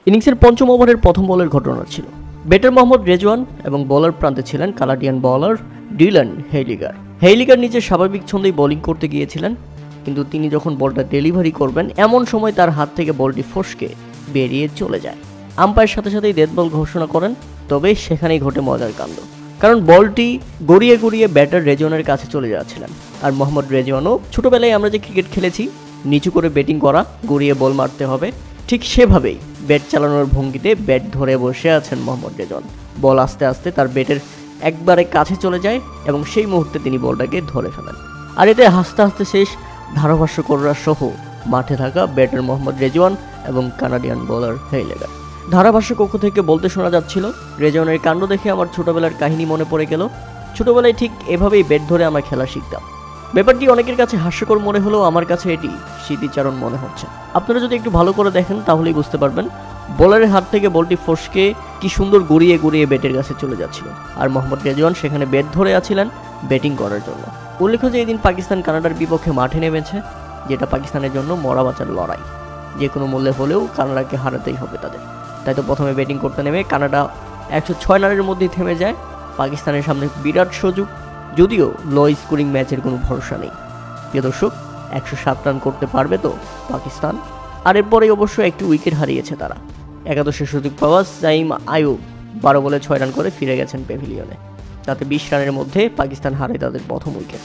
ইনিংসের পঞ্চম ওভারের প্রথম বলের ঘটনা ছিল। ব্যাটার মোহাম্মদ রেজওয়ান এবং বোলার প্রান্তে ছিলেন কানাডিয়ান বোলার ডিলান হেইলিগার। হেইলিগার নিজের স্বাভাবিক ছন্দেই বোলিং করতে গিয়েছিলেন, কিন্তু তিনি যখন বলটা ডেলিভারি করবেন এমন সময় তার হাত থেকে বলটি ফসকে বেরিয়ে চলে যায়। আম্পায়ার সাথে সাথেই ডেথ বল ঘোষণা করেন। তবে সেখানেই ঘটে মজার কাণ্ড, কারণ বলটি গড়িয়ে গড়িয়ে ব্যাটার রেজওয়ানের কাছে চলে যাচ্ছিলেন। আর মোহাম্মদ রেজওয়ানও ছোটবেলায় আমরা যে ক্রিকেট খেলেছি, নিচু করে ব্যাটিং করা, গড়িয়ে বল মারতে হবে, ঠিক সেভাবেই ব্যাট চালানোর ভঙ্গিতে ব্যাট ধরে বসে আছেন মোহাম্মদ রেজওয়ান। বল আস্তে আস্তে তার ব্যাটের একবারে কাছে চলে যায় এবং সেই মুহূর্তে তিনি বলটাকে ধরে ফেলেন। আর এতে হাসতে হাসতে শেষ ধারাভাষ্যকররা সহ মাঠে থাকা ব্যাটার মোহাম্মদ রেজওয়ান এবং কানাডিয়ান বোলার হেইলিগার। ধারাভাষ্য কক্ষ থেকে বলতে শোনা যাচ্ছিল, রেজওয়ানের কাণ্ড দেখে আমার ছোটবেলার কাহিনী মনে পড়ে গেল। ছোটবেলায় ঠিক এভাবেই ব্যাট ধরে আমরা খেলা শিখতাম। ব্যাপারটি অনেকের কাছে হাস্যকর মনে হলেও আমার কাছে এটি স্মৃতিচারণ মনে হচ্ছে। আপনারা যদি একটু ভালো করে দেখেন তাহলেই বুঝতে পারবেন বোলারের হাত থেকে বলটি ফসকে কি সুন্দর গড়িয়ে গড়িয়ে ব্যাটের কাছে চলে যাচ্ছিল। আর মোহাম্মদ রেজওয়ান সেখানে ব্যাট ধরে আছিলেন ব্যাটিং করার জন্য। উল্লেখ্য যে এই দিন পাকিস্তান কানাডার বিপক্ষে মাঠে নেমেছে, যেটা পাকিস্তানের জন্য মরা বাঁচার লড়াই। যে কোনো মূল্যে হলেও কানাডাকে হারাতেই হবে তাদের। তাই তো প্রথমে ব্যাটিং করতে নেমে কানাডা 106 রানের মধ্যেই থেমে যায়। পাকিস্তানের সামনে বিরাট সুযোগ, যদিও লো স্কোরিং ম্যাচের কোনো ভরসা নেই। প্রিয় দর্শক, 107 রান করতে পারবে তো পাকিস্তান? আর এরপরেই অবশ্য একটি উইকেট হারিয়েছে তারা। একাদশের সুযোগ পাওয়া সাইম আয়ুব 12 বলে 6 রান করে ফিরে গেছেন প্যাভিলিয়নে। তাতে 20 রানের মধ্যে পাকিস্তান হারায় তাদের প্রথম উইকেট।